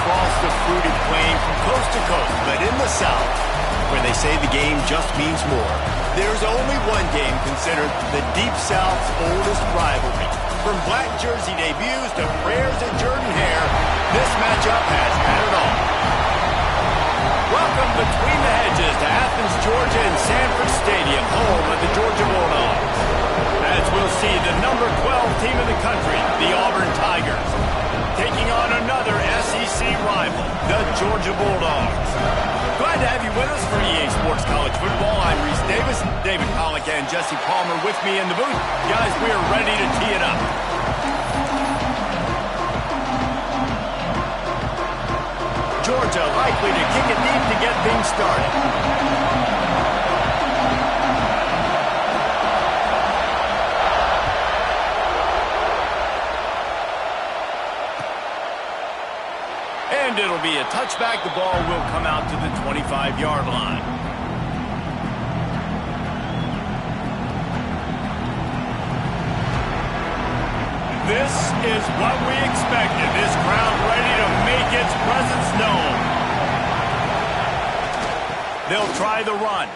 across the fruited plain from coast to coast, but in the South, where they say the game just means more, there's only one game considered the Deep South's oldest rivalry. From black jersey debuts to prayers and Jordan hair, this matchup has had it all. Welcome between the hedges to Athens, Georgia and Sanford Stadium, home of the Georgia Bulldogs. As we'll see the number 12 team in the country, the Auburn Tigers, taking on another SEC rival, the Georgia Bulldogs. Glad to have you with us for EA Sports College Football. I'm Reese Davis, David Pollack and Jesse Palmer with me in the booth. Guys, we are ready to tee it up. Georgia likely to kick it deep to get things started. And it'll be a touchback. The ball will come out to the 25-yard line. This is what we expected. This crowd ready to make its presence known. They'll try the run.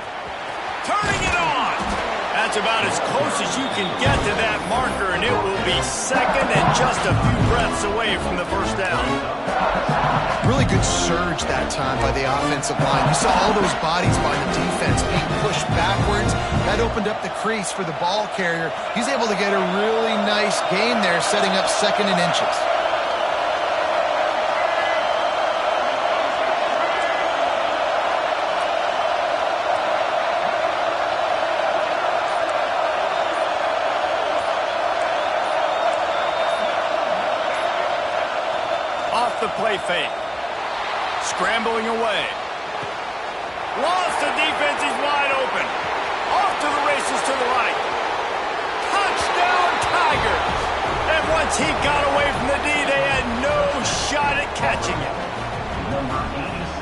Turning it on. That's about as close as you can get to that marker, and it will be second and just a few breaths away from the first down. Really good surge that time by the offensive line. You saw all those bodies by the defense being pushed backwards. That opened up the crease for the ball carrier. He's able to get a really nice gain there, setting up second and inches. Off the play fake. Scrambling away. Lost the defense. He's wide open. Off to the races to the right. Touchdown Tigers. And once he got away from the D, they had no shot at catching him.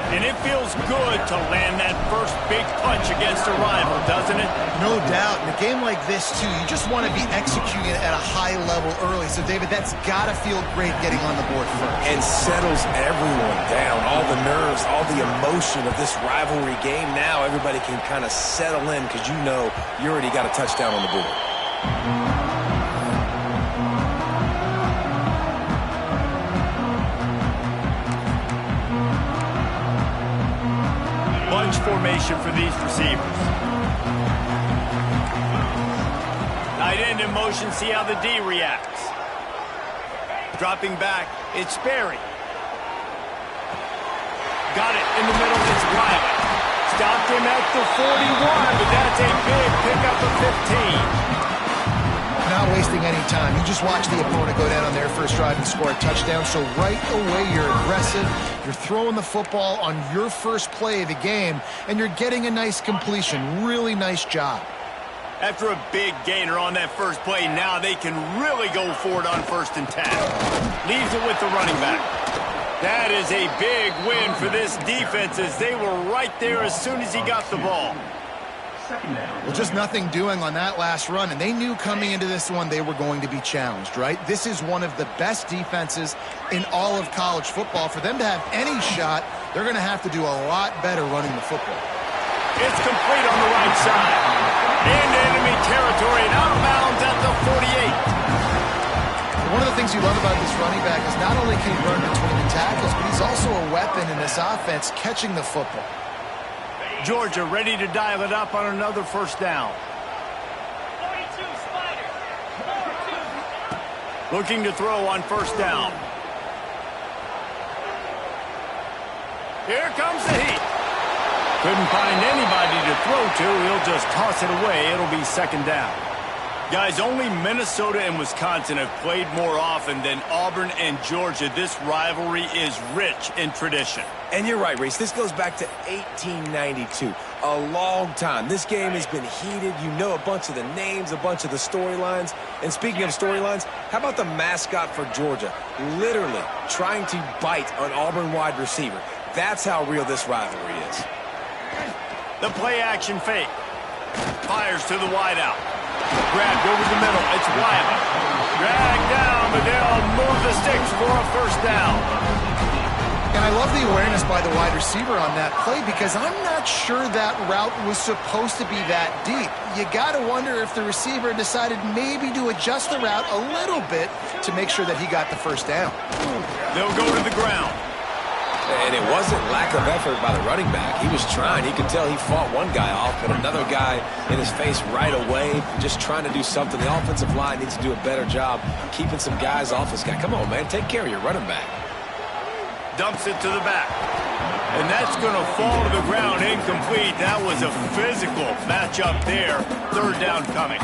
And it feels good to land that first big punch against a rival, doesn't it? No doubt. In a game like this, too, you just want to be executing at a high level early. So, David, that's got to feel great getting on the board first. And settles everyone down. All the nerves, all the emotion of this rivalry game. Now everybody can kind of settle in because you know you already got a touchdown on the board. Bunch formation for these receivers. Tight end in motion, see how the D reacts. Dropping back, it's Sperry. Got it in the middle, it's Riley. Stopped him at the 41, but that's a big pickup of 15. Not wasting any time. You just watch the opponent go down on their first drive and score a touchdown. So right away, you're aggressive. You're throwing the football on your first play of the game, and you're getting a nice completion. Really nice job. After a big gainer on that first play, now they can really go for it on 1st and 10. Leaves it with the running back. That is a big win for this defense as they were right there as soon as he got the ball. Well, just nothing doing on that last run, and they knew coming into this one they were going to be challenged, right? This is one of the best defenses in all of college football. For them to have any shot, they're going to have to do a lot better running the football. It's complete on the right side. Into enemy territory and outbounds at the 48. One of the things you love about this running back is not only can he run between the tackles, but he's also a weapon in this offense catching the football. Georgia ready to dial it up on another first down. 42, Spider. 42. Looking to throw on first down. Here comes the heat. Couldn't find anybody to throw to. He'll just toss it away. It'll be second down. Guys, only Minnesota and Wisconsin have played more often than Auburn and Georgia. This rivalry is rich in tradition. And you're right, Reese. This goes back to 1892. A long time. This game has been heated. You know a bunch of the names, a bunch of the storylines. And speaking of storylines, how about the mascot for Georgia? Literally trying to bite an Auburn wide receiver. That's how real this rivalry is. The play action fake. Fires to the wideout. Grabbed over the middle. It's Wiley. Dragged down, but they'll move the sticks for a first down. And I love the awareness by the wide receiver on that play because I'm not sure that route was supposed to be that deep. You got to wonder if the receiver decided maybe to adjust the route a little bit to make sure that he got the first down. They'll go to the ground. And it wasn't lack of effort by the running back. He was trying. You could tell he fought one guy off, but another guy in his face right away, just trying to do something. The offensive line needs to do a better job keeping some guys off this guy. Come on, man. Take care of your running back. Dumps it to the back. And that's going to fall to the ground incomplete. That was a physical matchup there. Third down coming.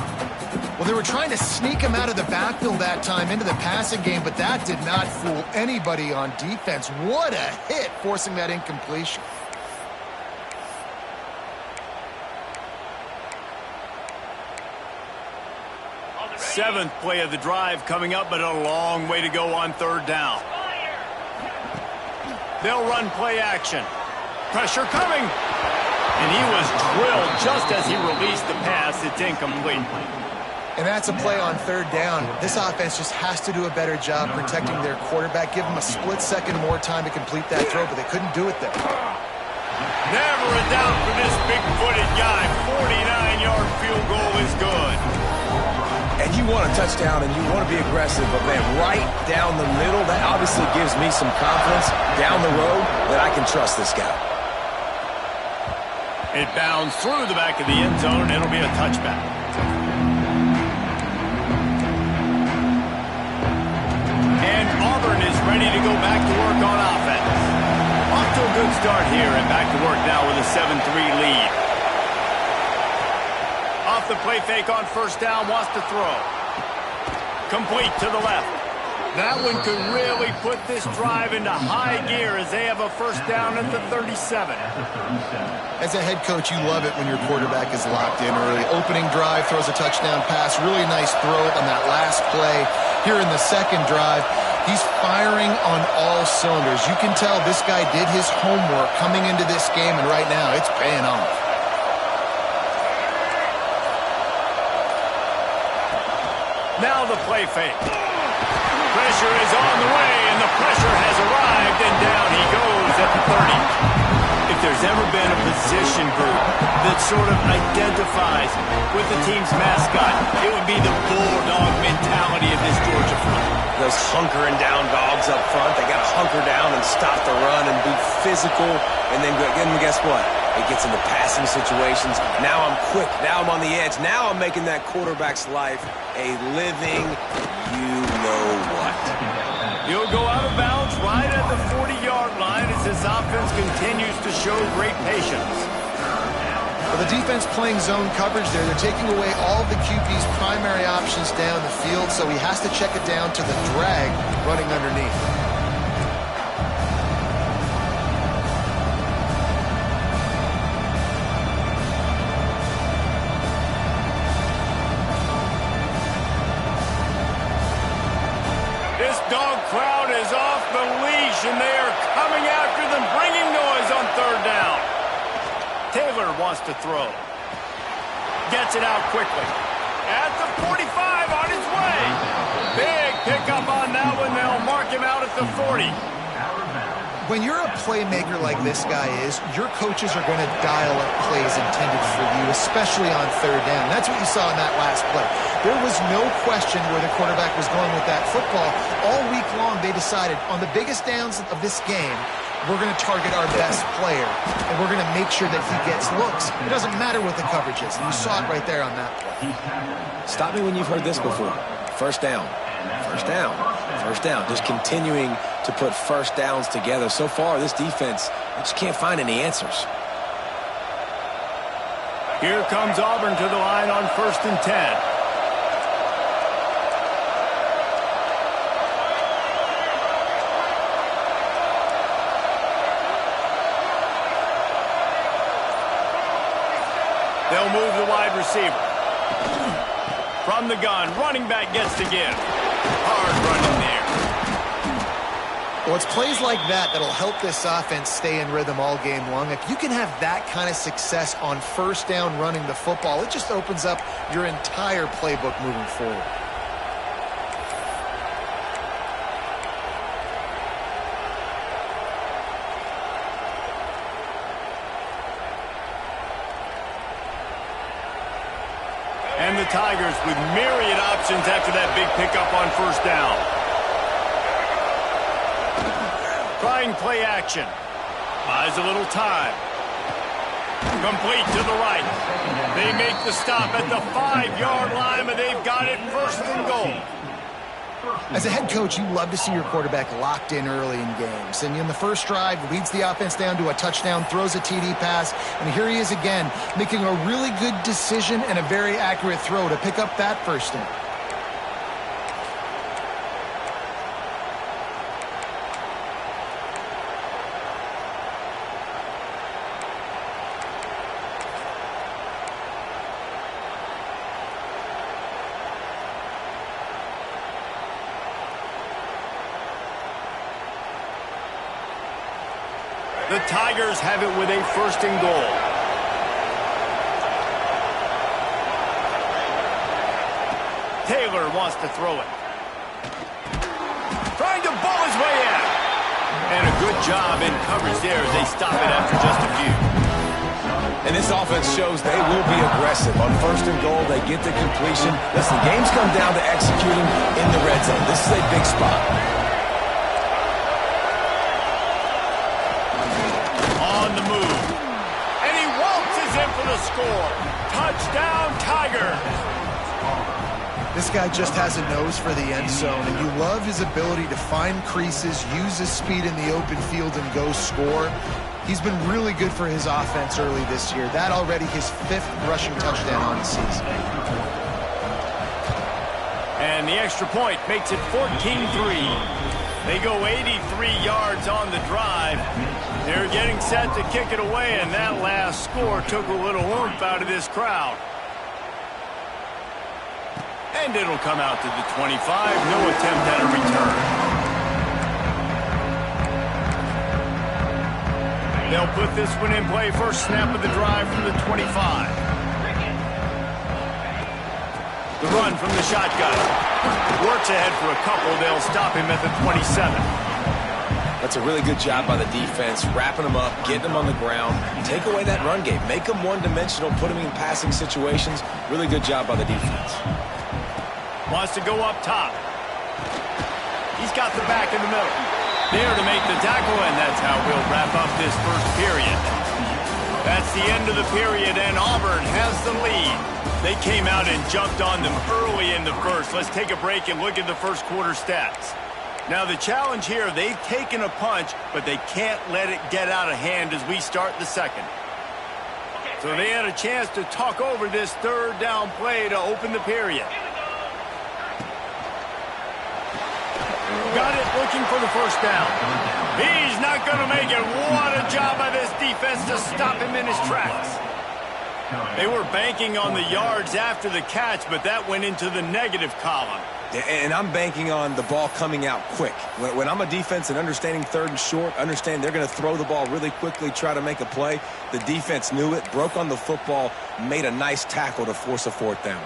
Well, they were trying to sneak him out of the backfield that time into the passing game, but that did not fool anybody on defense. What a hit, forcing that incompletion. Seventh play of the drive coming up, but a long way to go on third down. They'll run play action. Pressure coming. And he was drilled just as he released the pass. It's incomplete. And that's a play on third down. This offense just has to do a better job protecting their quarterback. Give him a split second more time to complete that throw, but they couldn't do it there. Never a doubt for this big-footed guy. 49-yard field goal is good. And you want a touchdown and you want to be aggressive, but man, right down the middle, that obviously gives me some confidence down the road that I can trust this guy. It bounds through the back of the end zone, and it'll be a touchback. And Auburn is ready to go back to work on offense. Off to a good start here and back to work now with a 7-3 lead. Off the play fake on first down, wants to throw. Complete to the left. That one could really put this drive into high gear as they have a first down at the 37. As a head coach, you love it when your quarterback is locked in early. Opening drive, throws a touchdown pass. Really nice throw on that last play. Here in the second drive, he's firing on all cylinders. You can tell this guy did his homework coming into this game, and right now it's paying off. Now the play fake. Pressure is on the way, and the pressure has arrived, and down he goes at the 30. If there's ever been a position group that sort of identifies with the team's mascot, it would be the bulldog mentality of this Georgia front. Those hunkering down dogs up front, they got to hunker down and stop the run and be physical, and then guess what? It gets into passing situations. Now I'm quick. Now I'm on the edge. Now I'm making that quarterback's life a living you-know-what. He'll go out of bounds right at the 40-yard line as his offense continues to show great patience. Well, the defense playing zone coverage there. They're taking away all of the QB's primary options down the field, so he has to check it down to the drag running underneath. Dog crowd is off the leash, and they are coming after them, bringing noise on third down. Taylor wants to throw. Gets it out quickly. At the 45, on his way. Big pickup on that one. They'll mark him out at the 40. When you're a playmaker like this guy is, your coaches are going to dial up plays intended for you, especially on third down. That's what you saw in that last play. There was no question where the quarterback was going with that football. All week long, they decided on the biggest downs of this game, we're going to target our best player, and we're going to make sure that he gets looks. It doesn't matter what the coverage is. And you saw it right there on that play. Stop me when you've heard this before. First down. First down. First down. Just continuing to put first downs together. So far, this defense, they just can't find any answers. Here comes Auburn to the line on 1st and 10. They'll move the wide receiver. From the gun, running back gets to give. Hard running there. Well, it's plays like that that'll help this offense stay in rhythm all game long. If you can have that kind of success on first down running the football, it just opens up your entire playbook moving forward. And the Tigers with myriad options after that big pickup on first down. Trying play action. Buys a little time. Complete to the right. They make the stop at the 5-yard line, but they've got it first and goal. As a head coach, you love to see your quarterback locked in early in games. And in the first drive, leads the offense down to a touchdown, throws a TD pass, and here he is again, making a really good decision and a very accurate throw to pick up that first down. The Tigers have it with a first and goal. Taylor wants to throw it. Trying to ball his way out. And a good job in coverage there as they stop it after just a few. And this offense shows they will be aggressive. On first and goal, they get the completion. Listen, games come down to executing in the red zone. This is a big spot. Score. Touchdown, Tiger. This guy just has a nose for the end zone, and you love his ability to find creases, use his speed in the open field, and go score. He's been really good for his offense early this year. That already his 5th rushing touchdown on the season. And the extra point makes it 14-3. They go 83 yards on the drive. They're getting set to kick it away, and that last score took a little oomph out of this crowd. And it'll come out to the 25. No attempt at a return. They'll put this one in play. First snap of the drive from the 25. The run from the shotgun. Works ahead for a couple. They'll stop him at the 27. That's a really good job by the defense, wrapping them up, getting them on the ground. Take away that run game. Make them one-dimensional, put them in passing situations. Really good job by the defense. Wants to go up top. He's got the back in the middle. There to make the tackle, and that's how we'll wrap up this first period. That's the end of the period, and Auburn has the lead. They came out and jumped on them early in the first. Let's take a break and look at the first quarter stats. Now the challenge here, they've taken a punch, but they can't let it get out of hand as we start the second. So they had a chance to talk over this third down play to open the period. Got it looking for the first down. He's not going to make it. What a job by this defense to stop him in his tracks. They were banking on the yards after the catch, but that went into the negative column. And I'm banking on the ball coming out quick. When I'm a defense and understanding third and short, understand they're going to throw the ball really quickly, try to make a play. The defense knew it, broke on the football, made a nice tackle to force a fourth down.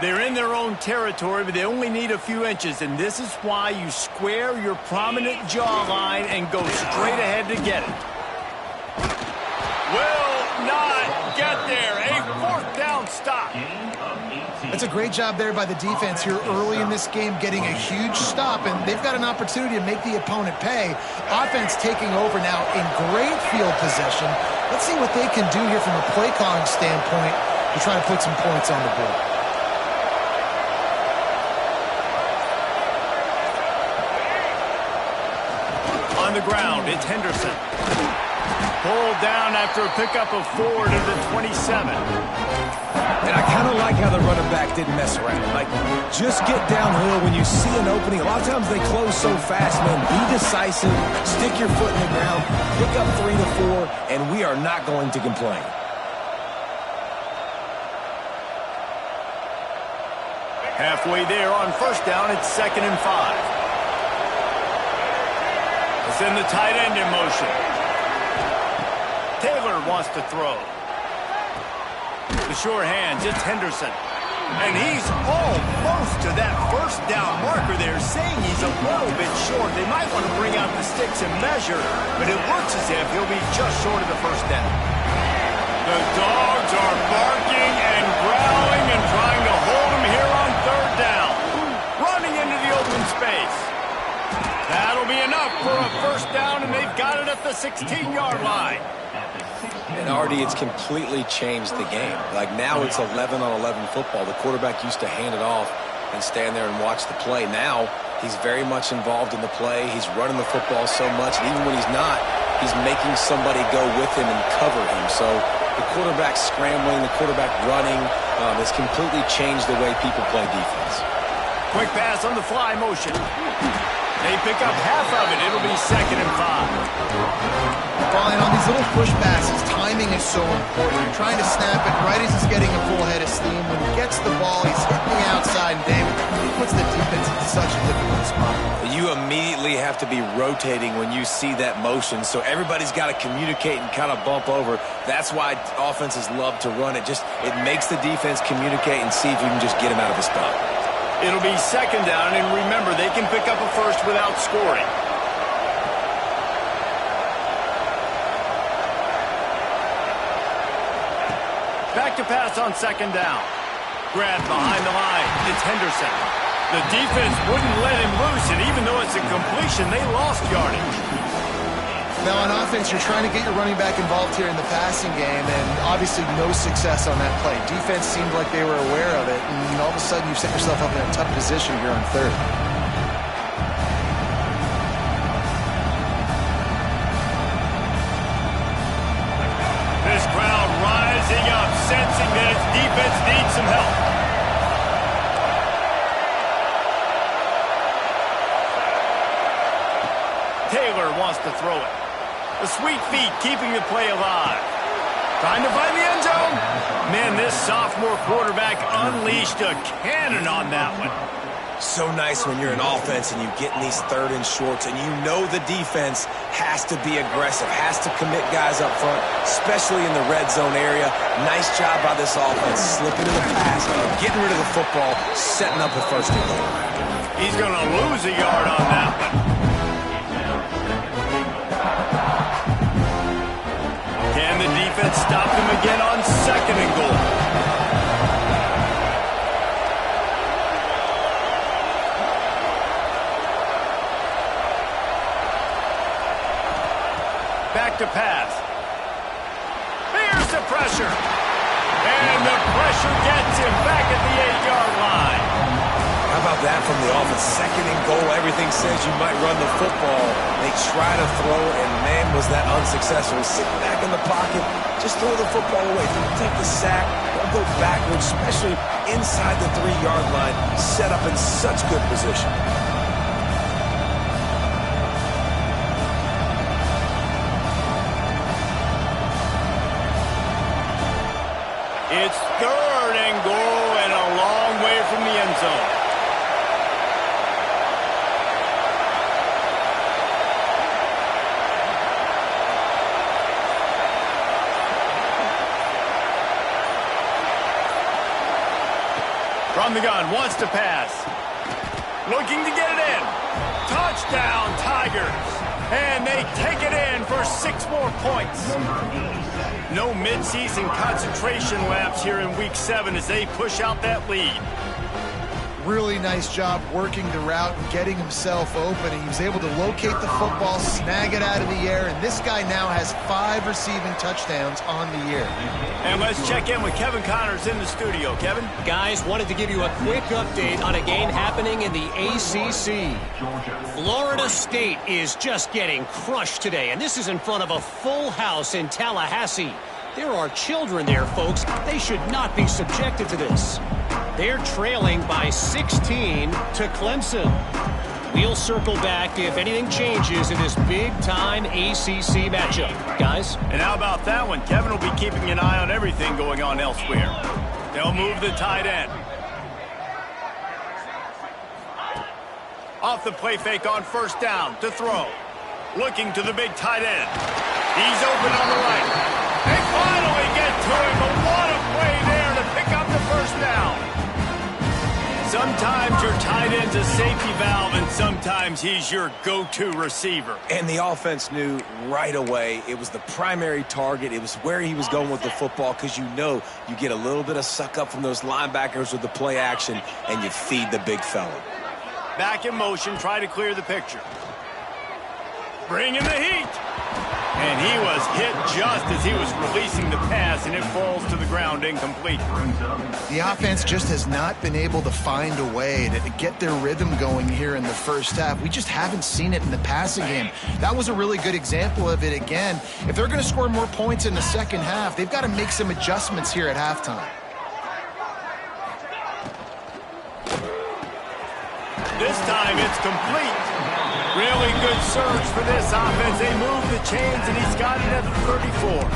They're in their own territory, but they only need a few inches, and this is why you square your prominent jawline and go straight ahead to get it. Will not get there. A fourth down stop. That's a great job there by the defense here early in this game, getting a huge stop, and they've got an opportunity to make the opponent pay. Offense taking over now in great field possession. Let's see what they can do here from a play calling standpoint to try to put some points on the board. On the ground, it's Henderson. Pulled down after a pickup of 4 to the 27. And I kind of like how the running back didn't mess around. Like, just get downhill when you see an opening. A lot of times they close so fast, man. Be decisive, stick your foot in the ground, pick up 3 to 4, and we are not going to complain. Halfway there on first down, it's 2nd and 5. Send the tight end in motion. Taylor wants to throw. The sure hands, it's Henderson. And he's almost to that first down marker there, saying he's a little bit short. They might want to bring out the sticks and measure, but it looks as if he'll be just short of the first down. The dogs are barking and growling and space. That'll be enough for a first down, and they've got it at the 16-yard line. And Artie, it's completely changed the game. Like now it's 11-on-11 football. The quarterback used to hand it off and stand there and watch the play. Now he's very much involved in the play. He's running the football so much, and even when he's not, he's making somebody go with him and cover him. So the quarterback scrambling, the quarterback running has completely changed the way people play defense. Quick pass on the fly motion. They pick up half of it. It'll be 2nd and 5. Brian, on these little push passes, timing is so important. You're trying to snap it right as he's getting a full head of steam. When he gets the ball, he's hitting the outside, and David, he puts the defense in such a difficult spot. You immediately have to be rotating when you see that motion, so everybody's got to communicate and kind of bump over. That's why offenses love to run it. It makes the defense communicate and see if you can just get him out of the spot. It'll be 2nd down, and remember, they can pick up a first without scoring. Back to pass on 2nd down. Grab behind the line. It's Henderson. The defense wouldn't let him loose, and even though it's a completion, they lost yardage. Now on offense, you're trying to get your running back involved here in the passing game, and obviously no success on that play. Defense seemed like they were aware of it, and all of a sudden you've set yourself up in a tough position here on 3rd. This crowd rising up, sensing that its defense needs some help. Taylor wants to throw it. The sweet feet keeping the play alive. Trying to find the end zone. Man, this sophomore quarterback unleashed a cannon on that one. So nice when you're an offense and you get in these 3rd and shorts and you know the defense has to be aggressive, has to commit guys up front, especially in the red zone area. Nice job by this offense, slipping to the pass, getting rid of the football, setting up a 1st and goal. He's going to lose a yard on that one. Can the defense stop him again on 2nd and goal? Back to pass. Here's the pressure. And the pressure gets him back at the 8-yard line. How about that from the offense? 2nd and goal. Everything says you might run the football. They try to throw it, and man, was that unsuccessful. Sit back in the pocket. Just throw the football away. Don't take the sack. Don't go backwards, especially inside the 3-yard line. Set up in such good position. It's 3rd and goal and a long way from the end zone. From the gun, wants to pass. Looking to get it in. Touchdown, Tigers. And they take it in for 6 more points. No midseason concentration laps here in Week 7 as they push out that lead. Really nice job working the route and getting himself open. He was able to locate the football, snag it out of the air, and this guy now has 5 receiving touchdowns on the year. And let's check in with Kevin Connors in the studio. Kevin? Guys, wanted to give you a quick update on a game happening in the ACC. Florida State is just getting crushed today, and this is in front of a full house in Tallahassee. There are children there, folks. They should not be subjected to this. They're trailing by 16 to Clemson. We'll circle back if anything changes in this big-time ACC matchup. Guys? And how about that one? Kevin will be keeping an eye on everything going on elsewhere. They'll move the tight end. Off the play fake on 1st down to throw. Looking to the big tight end. He's open on the right. They finally get to him, but what a play there to pick up the 1st down. Sometimes your tight end's a safety valve, and sometimes he's your go-to receiver. And the offense knew right away it was the primary target. It was where he was going with the football because you know you get a little bit of suck up from those linebackers with the play action, and you feed the big fella. Back in motion, try to clear the picture. Bringing the heat. And he was hit just as he was releasing the pass, and it falls to the ground incomplete. The offense just has not been able to find a way to get their rhythm going here in the first half. We just haven't seen it in the passing game. That was a really good example of it again. If they're going to score more points in the second half, they've got to make some adjustments here at halftime. This time it's complete. Really good surge for this offense. They move the chains, and he's got it at the 34.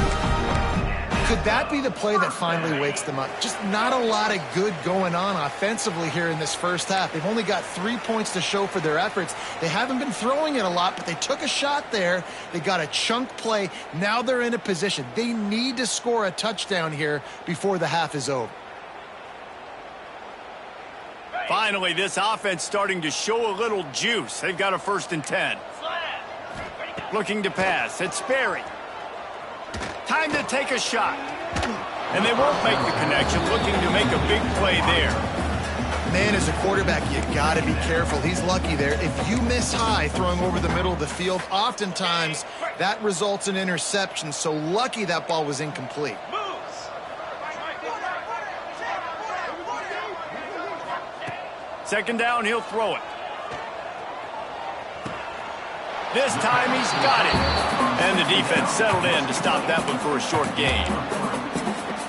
Could that be the play that finally wakes them up? Just not a lot of good going on offensively here in this first half. They've only got 3 points to show for their efforts. They haven't been throwing it a lot, but they took a shot there. They got a chunk play. Now they're in a position. They need to score a touchdown here before the half is over. Finally, this offense starting to show a little juice. They've got a 1st and 10. Looking to pass. It's Sperry. Time to take a shot. And they won't make the connection. Looking to make a big play there. Man, as a quarterback, you got to be careful. He's lucky there. If you miss high throwing over the middle of the field, oftentimes that results in interception. So lucky that ball was incomplete. 2nd down, he'll throw it. This time he's got it. And the defense settled in to stop that one for a short gain.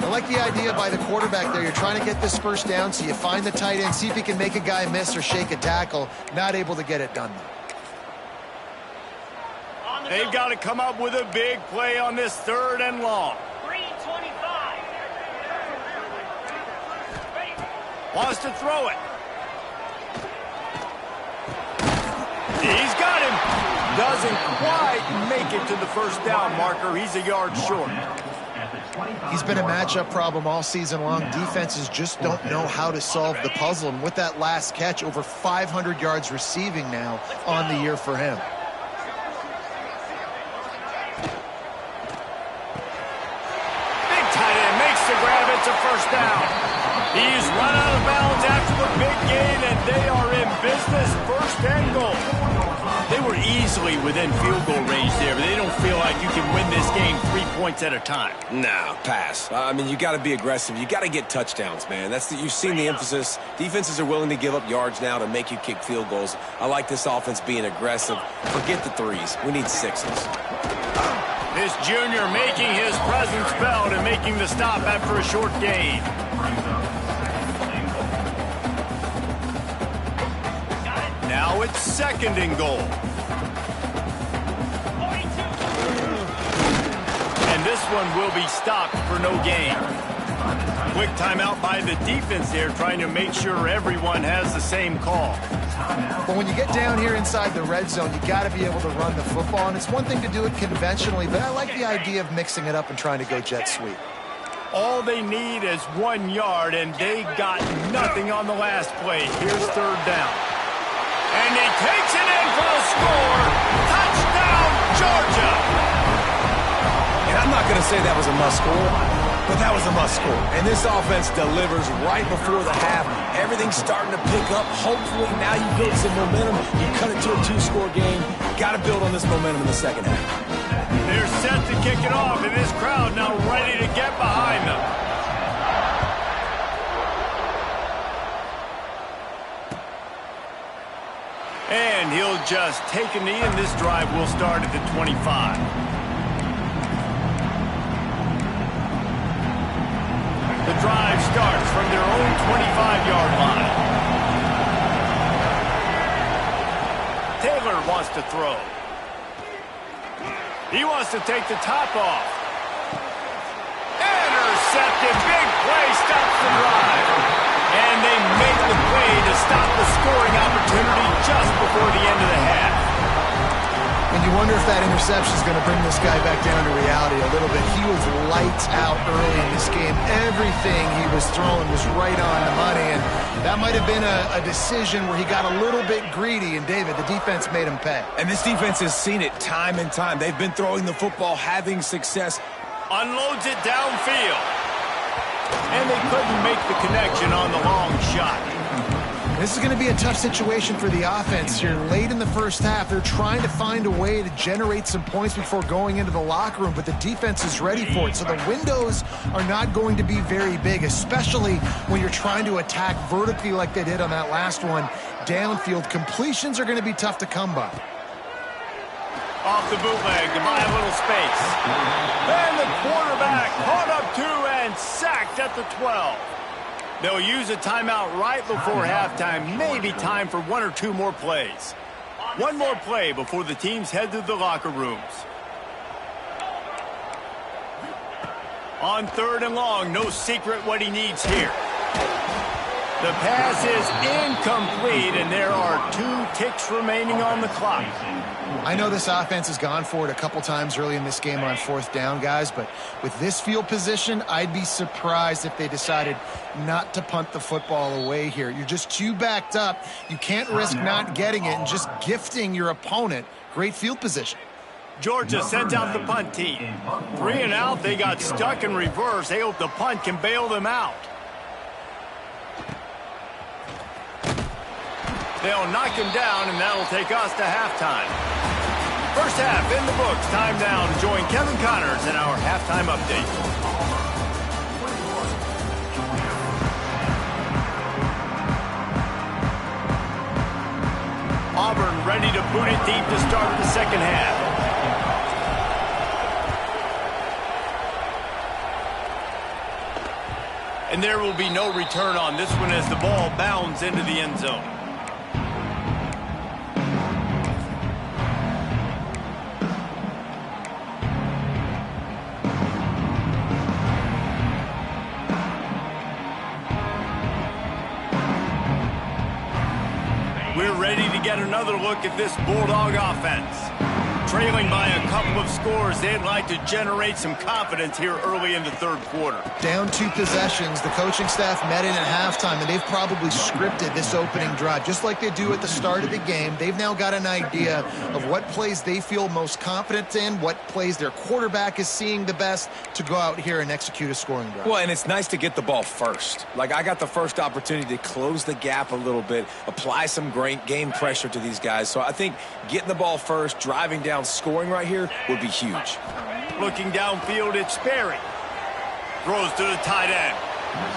I like the idea by the quarterback there. You're trying to get this 1st down, so you find the tight end, see if he can make a guy miss or shake a tackle. Not able to get it done, though. They've got to come up with a big play on this 3rd and long. 3:25. Wants to throw it. He's got him. Doesn't quite make it to the 1st down marker. He's a yard short. He's been a matchup problem all season long. Defenses just don't know how to solve the puzzle. And with that last catch, over 500 yards receiving now on the year for him. Big tight end makes the grab. It's a 1st down. He's run out of bounds after the big gain, and they are in business. 1st and goal. They were easily within field goal range there, but they don't feel like you can win this game 3 points at a time. Nah, pass. I mean, you got to be aggressive. You got to get touchdowns, man. You've seen the emphasis. Defenses are willing to give up yards now to make you kick field goals. I like this offense being aggressive. Forget the 3s. We need 6s. This junior making his presence felt and making the stop after a short gain. Now it's 2nd and goal. And this one will be stopped for no gain. Quick timeout by the defense there, trying to make sure everyone has the same call. But when you get down here inside the red zone, you got to be able to run the football. And it's one thing to do it conventionally, but I like the idea of mixing it up and trying to go jet sweep. All they need is 1 yard, and they got nothing on the last play. Here's 3rd down. And he takes it in for a score. Touchdown, Georgia. And I'm not going to say that was a must-score, but that was a must-score. And this offense delivers right before the half. Everything's starting to pick up. Hopefully now you build some momentum. You cut it to a 2-score game. Got to build on this momentum in the second half. They're set to kick it off, and this crowd now ready to get behind them. And he'll just take a knee, and this drive will start at the 25. The drive starts from their own 25-yard line. Taylor wants to throw. He wants to take the top off. Intercepted. Big play stops the drive. And they make the play to stop the scoring opportunity just before the end of the half. And you wonder if that interception is going to bring this guy back down to reality a little bit. He was lights out early in this game. Everything he was throwing was right on the money. And that might have been a decision where he got a little bit greedy. And, David, the defense made him pay. And this defense has seen it time and time. They've been throwing the football, having success. Unloads it downfield. And they couldn't make the connection on the long shot. This is going to be a tough situation for the offense here. Late in the first half, they're trying to find a way to generate some points before going into the locker room, but the defense is ready for it. So the windows are not going to be very big, especially when you're trying to attack vertically like they did on that last one. Downfield completions are going to be tough to come by. Off the bootleg to buy a little space. And the quarterback caught up 2 and sacked at the 12. They'll use a timeout right before halftime. Maybe time for 1 or 2 more plays. One more play before the teams head to the locker rooms. On 3rd and long, no secret what he needs here. The pass is incomplete, and there are 2 ticks remaining on the clock. I know this offense has gone for it a couple times early in this game on 4th down, guys, but with this field position, I'd be surprised if they decided not to punt the football away here. You're just too backed up. You can't risk not getting it and just gifting your opponent great field position. Georgia sends out the punt team. 3 and out, they got stuck in reverse. They hope the punt can bail them out. They'll knock him down, and that'll take us to halftime. First half in the books. Time now to join Kevin Connors in our halftime update. Auburn ready to boot it deep to start the second half. And there will be no return on this one as the ball bounds into the end zone. We're ready to get another look at this Bulldog offense. Trailing by a couple of scores, they'd like to generate some confidence here early in the 3rd quarter. Down 2 possessions, the coaching staff met in at halftime, and they've probably scripted this opening drive. Just like they do at the start of the game, they've now got an idea of what plays they feel most confident in, what plays their quarterback is seeing the best to go out here and execute a scoring drive. Well, and it's nice to get the ball first. Like, I got the first opportunity to close the gap a little bit, apply some great game pressure to these guys. So I think getting the ball first, driving down, scoring right here would be huge. Looking downfield, it's Sperry. Throws to the tight end.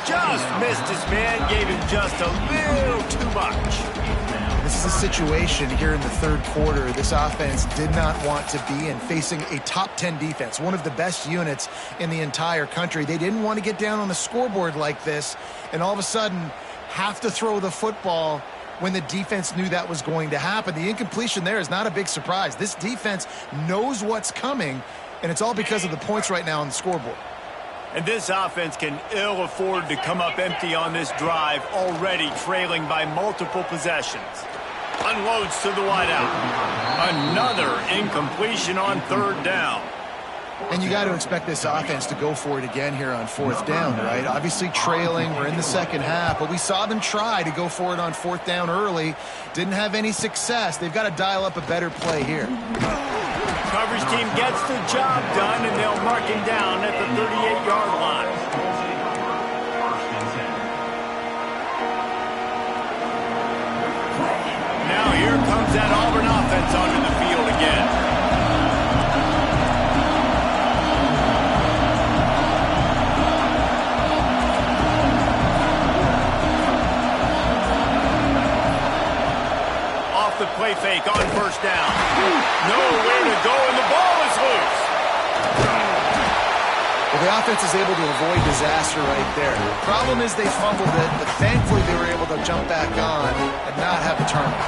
Just missed his man, gave him just a little too much. This is a situation here in the 3rd quarter this offense did not want to be in, facing a top 10 defense, one of the best units in the entire country. They didn't want to get down on the scoreboard like this and all of a sudden have to throw the football when the defense knew that was going to happen. The incompletion there is not a big surprise. This defense knows what's coming, and it's all because of the points right now on the scoreboard. And this offense can ill afford to come up empty on this drive, already trailing by multiple possessions. Unloads to the wideout. Another incompletion on 3rd down. And you got to expect this offense to go for it again here on 4th down, right? Obviously trailing, we're in the second half, but we saw them try to go for it on 4th down early. Didn't have any success. They've got to dial up a better play here. Coverage team gets the job done, and they'll mark him down at the 38-yard line. Now here comes that Auburn offense onto the field again. The play fake on 1st down. Nowhere to go, and the ball is loose. Well, the offense is able to avoid disaster right there. The problem is they fumbled it, but thankfully they were able to jump back on and not have a turnover.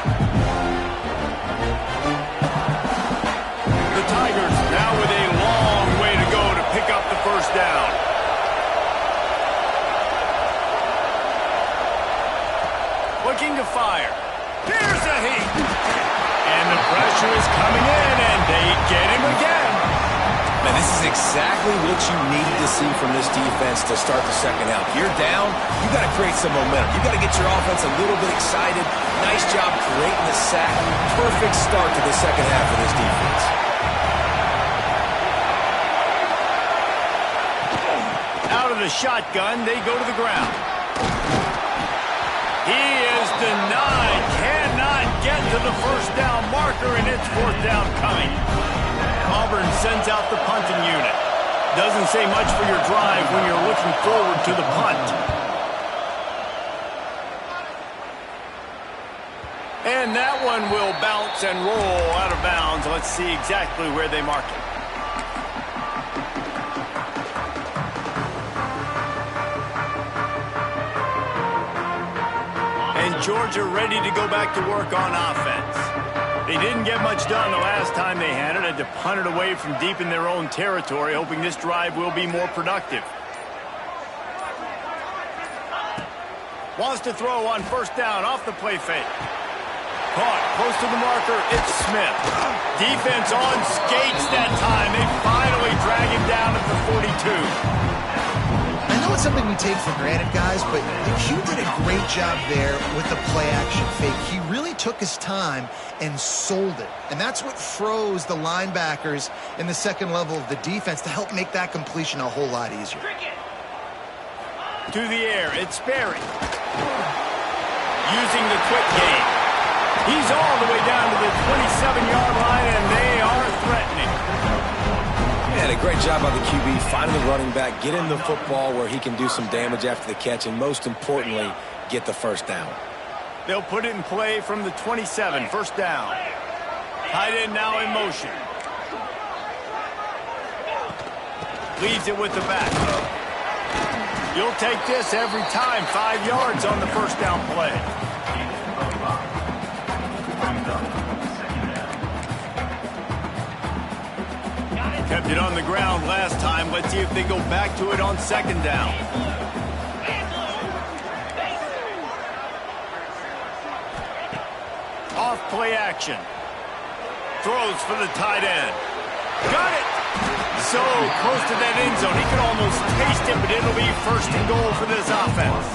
The Tigers now with a long way to go to pick up the 1st down. Looking to fire. Here's a heat. And the pressure is coming in, and they get him again. Man, this is exactly what you needed to see from this defense to start the second half. You're down, you got to create some momentum. You got to get your offense a little bit excited. Nice job creating the sack. Perfect start to the second half of this defense. Out of the shotgun, they go to the ground. He is denied. Cannot get to the first down marker, and it's fourth down coming. Auburn sends out the punting unit. Doesn't say much for your drive when you're looking forward to the punt. And that one will bounce and roll out of bounds. Let's see exactly where they mark it. And Georgia ready to go back to work on offense. They didn't get much done the last time they had it. Had to punt it away from deep in their own territory, hoping this drive will be more productive. Wants to throw on first down off the play fake. Caught close to the marker. It's Smith. Defense on skates that time. They finally drag him down at the 42. I know it's something we take for granted, guys, but Q did a great job there with the play-action fake. He really took his time and sold it. And that's what froze the linebackers in the second level of the defense to help make that completion a whole lot easier. To the air, it's Sperry. Using the quick game. He's all the way down to the 27-yard line, and they are threatening. Yeah, a great job by the QB finding the running back, get him the football where he can do some damage after the catch, and most importantly, get the first down. They'll put it in play from the 27, first down. Tight end now in motion. Leads it with the back. You'll take this every time. 5 yards on the first down play. Kept it on the ground last time. Let's see if they go back to it on second down. Off play action. Throws for the tight end. Got it! So close to that end zone. He could almost taste it, but it'll be first and goal for this offense.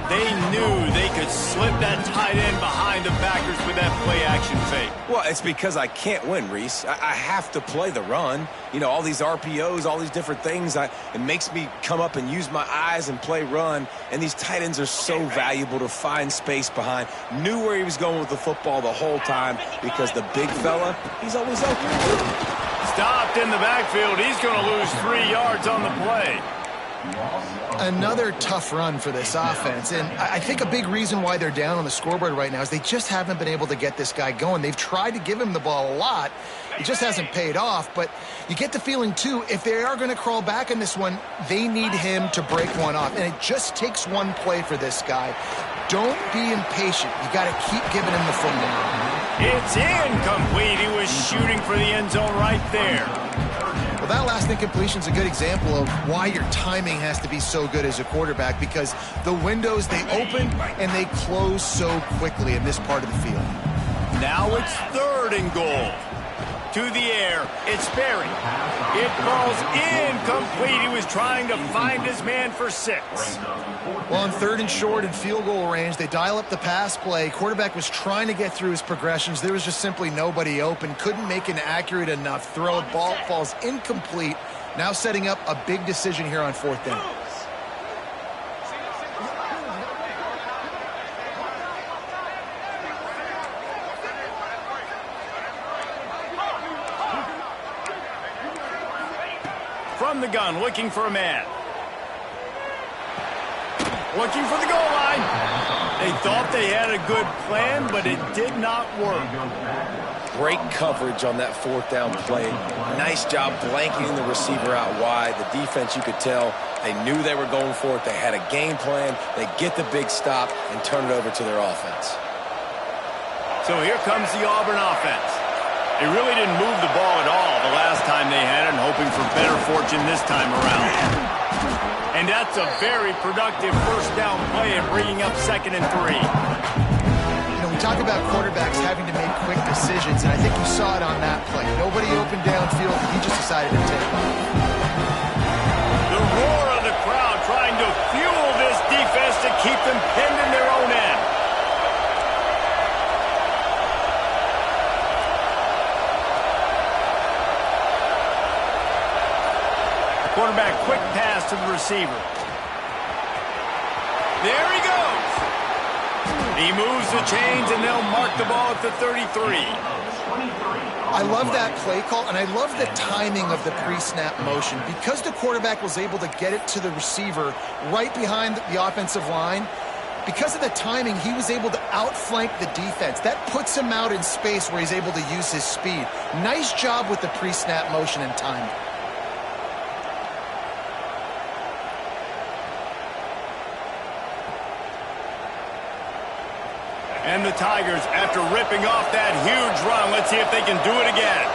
They knew they could slip that tight end behind the backers with that play-action fake. Well, it's because I can't win, Reese. I have to play the run. You know, all these RPOs, all these different things. It makes me come up and use my eyes and play run. And these tight ends are so valuable to find space behind. Knew where he was going with the football the whole time because the big fella, he's always open. Stopped in the backfield. He's going to lose 3 yards on the play. Another tough run for this offense, and I think a big reason why they're down on the scoreboard right now is they just haven't been able to get this guy going. They've tried to give him the ball a lot. It just hasn't paid off, but you get the feeling, too, if they are going to crawl back in this one, they need him to break one off, and it just takes one play for this guy. Don't be impatient. You got to keep giving him the football. It's incomplete. He was shooting for the end zone right there. Well, that last incompletion is a good example of why your timing has to be so good as a quarterback, because the windows, they open and they close so quickly in this part of the field. Now it's third and goal. To the air, it's Sperry. It falls incomplete. He was trying to find his man for 6. Well, on third and short and field goal range, they dial up the pass play. Quarterback was trying to get through his progressions. There was just simply nobody open. Couldn't make an accurate enough throw. Ball falls incomplete. Now setting up a big decision here on fourth down. From the gun, looking for a man. Looking for the goal line. They thought they had a good plan, but it did not work. Great coverage on that fourth down play. Nice job blanketing the receiver out wide. The defense, you could tell, they knew they were going for it. They had a game plan. They get the big stop and turn it over to their offense. So here comes the Auburn offense. They really didn't move the ball at all the last time they had it, and hoping for better fortune this time around. And that's a very productive first down play and bringing up 2nd and 3. You know, we talk about quarterbacks having to make quick decisions, and I think you saw it on that play. Nobody opened downfield. He just decided to take it. The roar of the crowd trying to fuel this defense to keep them pinned in their own end. Quarterback, quick pass to the receiver. There he goes. He moves the chains, and they'll mark the ball at the 33. I love that play call, and I love the timing of the pre-snap motion. Because the quarterback was able to get it to the receiver right behind the offensive line, because of the timing, he was able to outflank the defense. That puts him out in space where he's able to use his speed. Nice job with the pre-snap motion and timing. And the Tigers, after ripping off that huge run, let's see if they can do it again.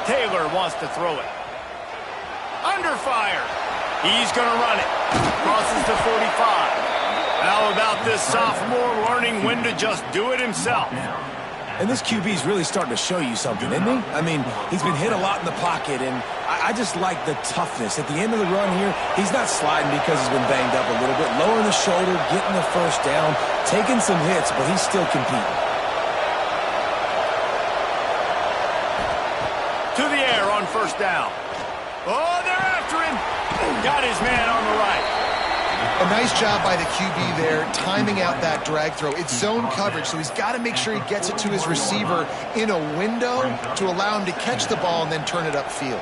Taylor wants to throw it. Under fire. He's going to run it. Crosses the 45. How about this sophomore learning when to just do it himself? And this QB's really starting to show you something, isn't he? I mean, he's been hit a lot in the pocket, and I just like the toughness. At the end of the run here, he's not sliding because he's been banged up a little bit. Lowering the shoulder, getting the first down, taking some hits, but he's still competing. To the air on first down. Oh, they're after him. Got his man on the right. A nice job by the QB there, timing out that drag throw. It's zone coverage, so he's got to make sure he gets it to his receiver in a window to allow him to catch the ball and then turn it upfield.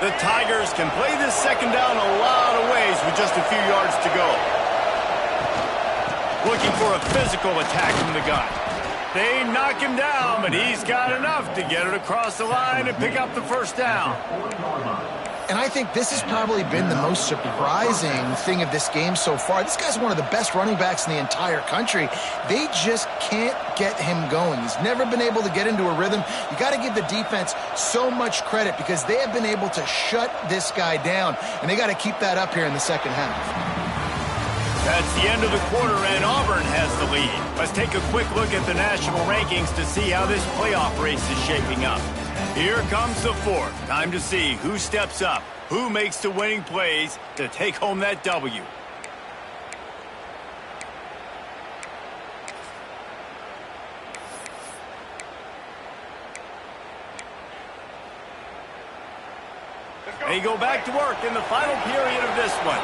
The Tigers can play this second down a lot of ways with just a few yards to go. Looking for a physical attack from the gun. They knock him down, but he's got enough to get it across the line and pick up the first down. And I think this has probably been the most surprising thing of this game so far. This guy's one of the best running backs in the entire country. They just can't get him going. He's never been able to get into a rhythm. You got to give the defense so much credit because they have been able to shut this guy down, and they got to keep that up here in the second half. That's the end of the quarter, and Auburn has the lead. Let's take a quick look at the national rankings to see how this playoff race is shaping up. Here comes the fourth. Time to see who steps up, who makes the winning plays to take home that W. They go back to work in the final period of this one.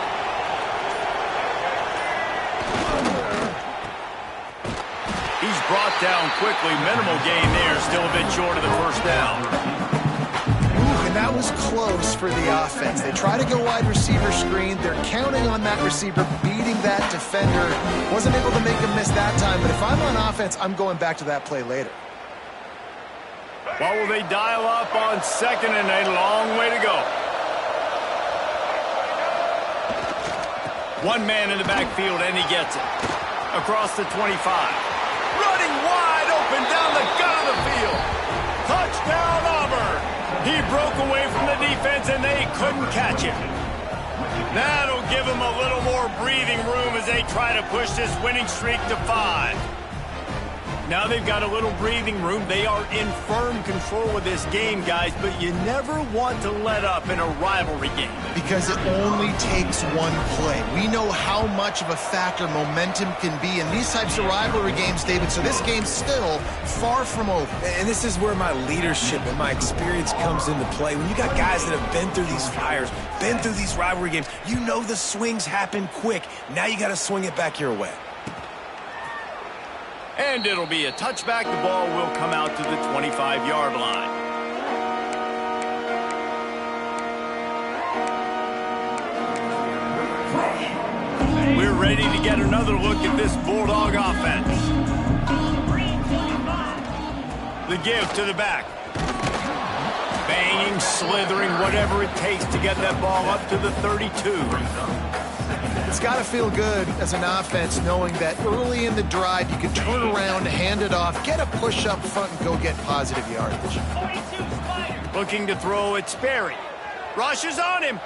He's brought down quickly. Minimal gain there. Still a bit short of the first down. Ooh, and that was close for the offense. They try to go wide receiver screen. They're counting on that receiver beating that defender. Wasn't able to make him miss that time, but if I'm on offense, I'm going back to that play later. Well, will they dial up on second and a long way to go? One man in the backfield, and he gets it. Across the 25. Running wide open down the gut of the field. Touchdown, Auburn. He broke away from the defense, and they couldn't catch him. That'll give them a little more breathing room as they try to push this winning streak to 5. Now they've got a little breathing room. They are in firm control of this game, guys, but you never want to let up in a rivalry game. Because it only takes one play. We know how much of a factor momentum can be in these types of rivalry games, David, so this game's still far from over. And this is where my leadership and my experience comes into play. When you got guys that have been through these fires, been through these rivalry games, you know the swings happen quick. Now you got to swing it back your way. And it'll be a touchback. The ball will come out to the 25-yard line. We're ready to get another look at this Bulldog offense. The give to the back. Banging, slithering, whatever it takes to get that ball up to the 32. It's got to feel good as an offense knowing that early in the drive you can turn around, hand it off, get a push up front, and go get positive yardage. Looking to throw it, Sperry. Rushes on him.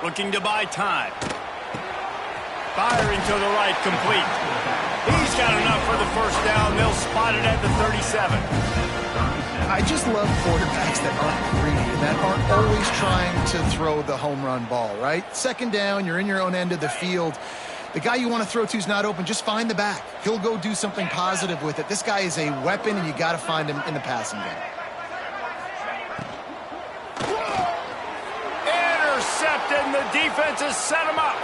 Looking to buy time. Firing to the right, complete. He's got enough for the first down. They'll spot it at the 37. I just love quarterbacks that aren't greedy and that aren't always trying to throw the home run ball, right? Second down, you're in your own end of the field. The guy you want to throw to is not open. Just find the back. He'll go do something positive with it. This guy is a weapon, and you got to find him in the passing game. defense has set him up.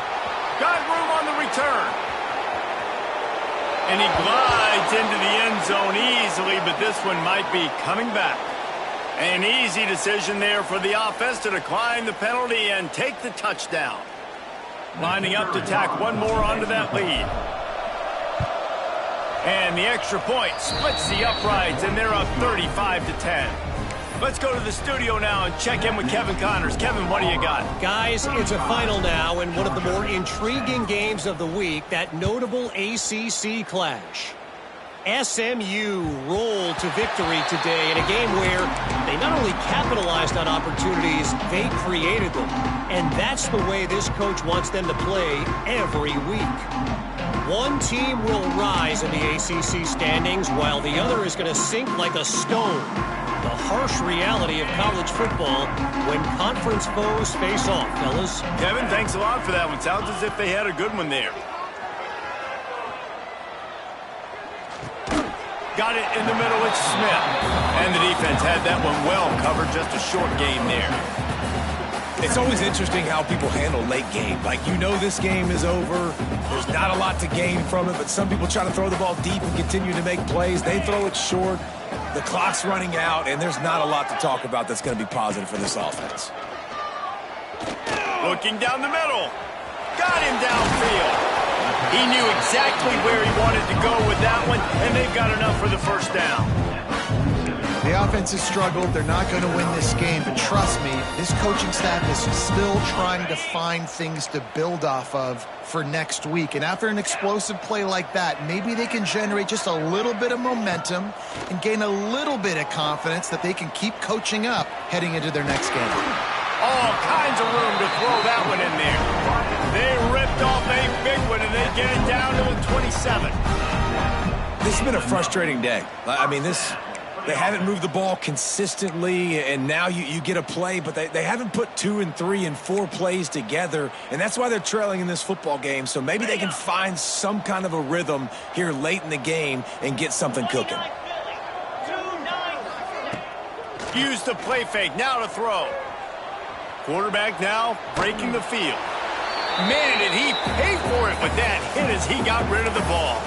Got room on the return. And he glides into the end zone easily, but this one might be coming back. An easy decision there for the offense to decline the penalty and take the touchdown. Lining up to tack one more onto that lead. And the extra point splits the uprights, and they're up 35-10. Let's go to the studio now and check in with Kevin Connors. Kevin, what do you got? Guys, it's a final now in one of the more intriguing games of the week, that notable ACC clash. SMU rolled to victory today in a game where they not only capitalized on opportunities, they created them. And that's the way this coach wants them to play every week. One team will rise in the ACC standings while the other is going to sink like a stone. The harsh reality of college football when conference foes face off, fellas. Kevin, thanks a lot for that one. Sounds as if they had a good one there. Got it in the middle, it's Smith. And the defense had that one well covered, just a short gain there. It's always interesting how people handle late game. Like, you know this game is over. There's not a lot to gain from it, but some people try to throw the ball deep and continue to make plays. They throw it short. The clock's running out, and there's not a lot to talk about that's going to be positive for this offense. Looking down the middle. Got him downfield. He knew exactly where he wanted to go with that one, and they've got enough for the first down. The offense has struggled. They're not going to win this game, but trust me, this coaching staff is still trying to find things to build off of for next week. And after an explosive play like that, maybe they can generate just a little bit of momentum and gain a little bit of confidence that they can keep coaching up heading into their next game. All kinds of room to throw that one in there. They ripped off a big one, and they get it down to a 27. This has been a frustrating day. I mean, they haven't moved the ball consistently, and now you get a play, but they haven't put 2 and 3 and 4 plays together, and that's why they're trailing in this football game. So maybe they can find some kind of a rhythm here late in the game and get something cooking. Use the play fake, now to throw. Quarterback now breaking the field. Man, did he pay for it with that hit as he got rid of the ball.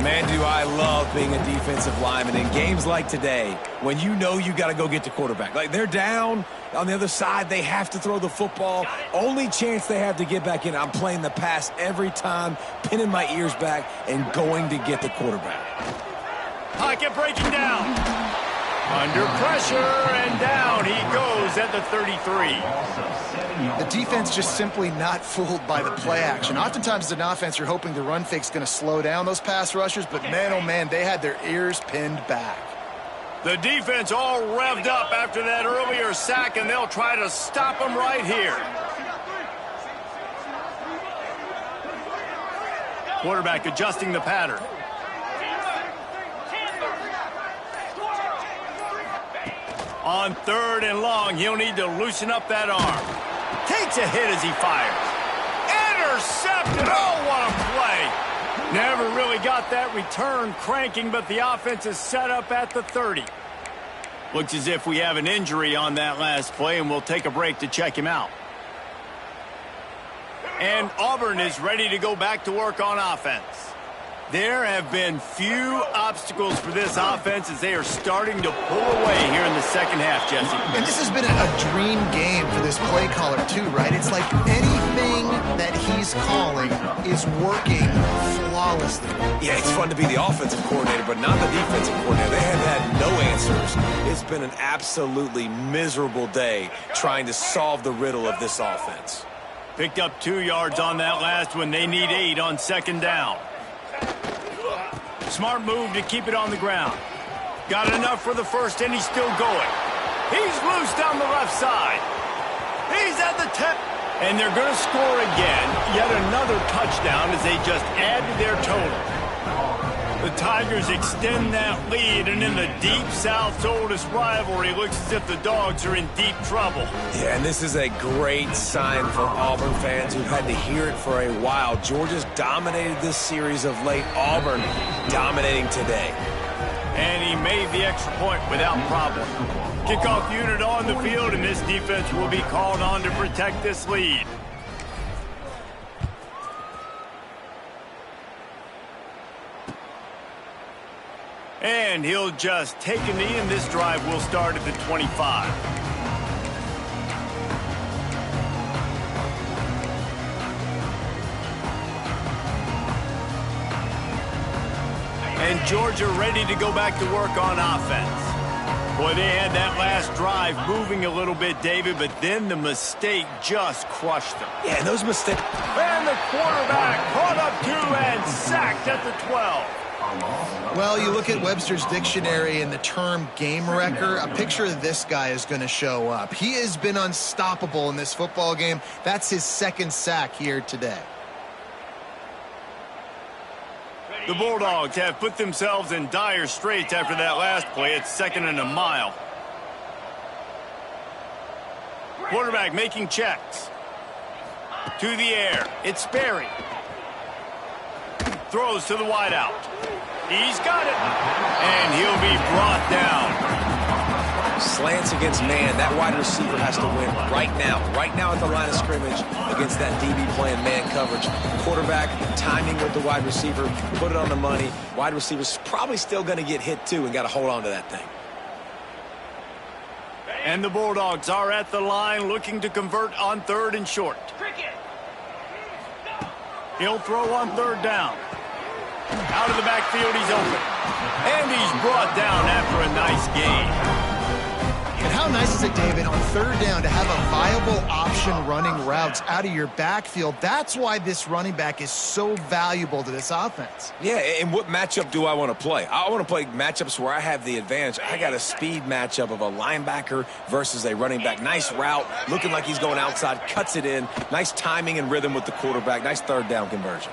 Man, do I love being a defensive lineman in games like today when you know you got to go get the quarterback. Like, they're down on the other side. They have to throw the football. Only chance they have to get back in. I'm playing the pass every time, pinning my ears back and going to get the quarterback. Pocket breaking down. Under pressure, and down he goes at the 33. The defense just simply not fooled by the play action. Oftentimes as an offense, you're hoping the run fake's going to slow down those pass rushers, but man, oh man, they had their ears pinned back. The defense all revved up after that earlier sack, and they'll try to stop them right here. Quarterback adjusting the pattern. On 3rd and long, he'll need to loosen up that arm. Takes a hit as he fires. Intercepted. Oh, what a play. Never really got that return cranking, but the offense is set up at the 30. Looks as if we have an injury on that last play, and we'll take a break to check him out. And Auburn is ready to go back to work on offense. There have been few obstacles for this offense as they are starting to pull away here in the second half, Jesse. And this has been a dream game for this play caller too, right? It's like anything that he's calling is working flawlessly. Yeah, it's fun to be the offensive coordinator, but not the defensive coordinator. They have had no answers. It's been an absolutely miserable day trying to solve the riddle of this offense. Picked up 2 yards on that last one. They need 8 on 2nd down. Smart move to keep it on the ground. Got enough for the first, and he's still going. He's loose down the left side. He's at the 10. And they're going to score again. Yet another touchdown as they just add to their total. The Tigers extend that lead, and in the Deep South's oldest rivalry, it looks as if the Dogs are in deep trouble. Yeah, and this is a great sign for Auburn fans who've had to hear it for a while. Georgia's dominated this series of late. Auburn dominating today. And he made the extra point without problem. Kickoff unit on the field, and this defense will be called on to protect this lead. And he'll just take a knee, and this drive will start at the 25. And Georgia ready to go back to work on offense. Boy, they had that last drive moving a little bit, David, but then the mistake just crushed them. Yeah, those mistakes. And the quarterback caught up to and sacked at the 12. Well, you look at Webster's dictionary and the term game wrecker, a picture of this guy is going to show up. He has been unstoppable in this football game. That's his second sack here today. The Bulldogs have put themselves in dire straits after that last play. It's 2nd and a mile. Quarterback making checks. To the air. It's Sperry. Throws to the wideout. He's got it. And he'll be brought down. Slants against man. That wide receiver has to win right now. Right now at the line of scrimmage against that DB playing man coverage. Quarterback timing with the wide receiver. Put it on the money. Wide receiver's probably still going to get hit too and got to hold on to that thing. And the Bulldogs are at the line looking to convert on 3rd and short. He'll throw on 3rd down. Out of the backfield, he's open. And he's brought down after a nice gain. And how nice is it, David, on 3rd down to have a viable option running routes out of your backfield? That's why this running back is so valuable to this offense. Yeah, and what matchup do I want to play? I want to play matchups where I have the advantage. I got a speed matchup of a linebacker versus a running back. Nice route, looking like he's going outside, cuts it in. Nice timing and rhythm with the quarterback. Nice 3rd down conversion.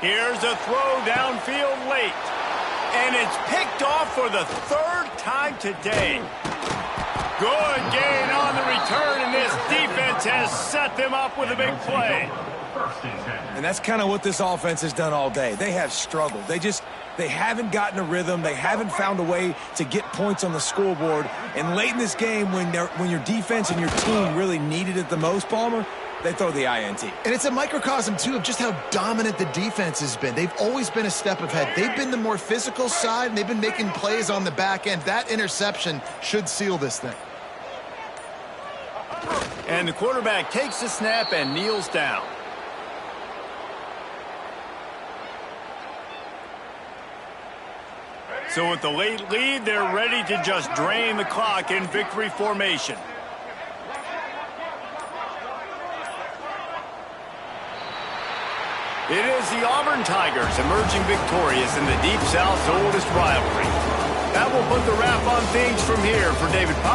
Here's a throw downfield late. And it's picked off for the 3rd time today. Good gain on the return, and this defense has set them up with a big play. And that's kind of what this offense has done all day. They have struggled. They haven't gotten a rhythm. They haven't found a way to get points on the scoreboard. And late in this game, when your defense and your team really needed it the most, Palmer, they throw the INT. And it's a microcosm, too, of just how dominant the defense has been. They've always been a step ahead. They've been the more physical side, and they've been making plays on the back end. That interception should seal this thing. And the quarterback takes the snap and kneels down. So with the late lead, they're ready to just drain the clock in victory formation. It is the Auburn Tigers emerging victorious in the Deep South's oldest rivalry. That will put the wrap on things from here for David Powell.